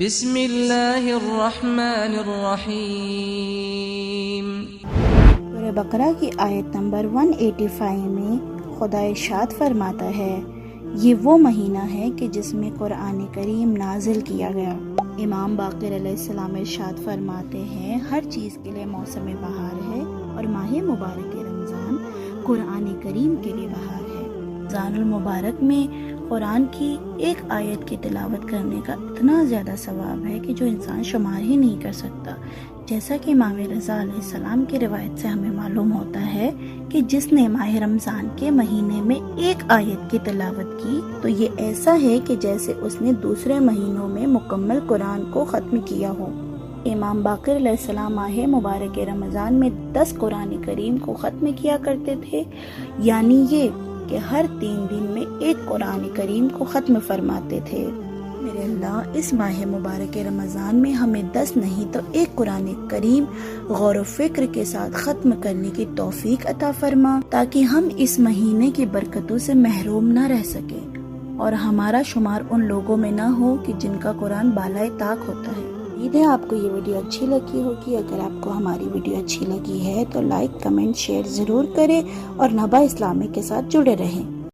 بسم اللہ الرحمن الرحیم۔ سورہ بقرہ کی آیت نمبر 185 میں خدا ارشاد فرماتا ہے، یہ وہ مہینہ ہے کہ جس میں قرآن کریم نازل کیا گیا۔ امام باقر علیہ السلام ارشاد فرماتے ہیں، ہر چیز کے لیے موسم بہار ہے اور ماہ مبارک رمضان قرآن کریم کے لیے بہار ہے۔ رمضان المبارک میں قرآن کی ایک آیت کی تلاوت کرنے کا اتنا زیادہ ثواب ہے کہ جو انسان شمار ہی نہیں کر سکتا۔ جیسا کہ امام رضا علیہ السلام کی روایت سے ہمیں معلوم ہوتا ہے کہ جس نے ماہ رمضان کے مہینے میں ایک آیت کی تلاوت کی تو یہ ایسا ہے کہ جیسے اس نے دوسرے مہینوں میں مکمل قرآن کو ختم کیا ہو۔ امام باقر علیہ السلام ماہ مبارک رمضان میں 10 قرآن کریم کو ختم کیا کرتے تھے، یعنی یہ کہ ہر 3 دن میں ایک قرآن کریم کو ختم فرماتے تھے۔ میرے اللہ، اس ماہ مبارک رمضان میں ہمیں 10 نہیں تو ایک قرآن کریم غور و فکر کے ساتھ ختم کرنے کی توفیق عطا فرما، تاکہ ہم اس مہینے کی برکتوں سے محروم نہ رہ سکیں اور ہمارا شمار ان لوگوں میں نہ ہو کہ جن کا قرآن بالائے طاق ہوتا ہے۔ امید ہے آپ کو یہ ویڈیو اچھی لگی ہوگی۔ اگر آپ کو ہماری ویڈیو اچھی لگی ہے تو لائک، کمنٹ، شیئر ضرور کریں اور نبا اسلامی کے ساتھ جڑے رہیں۔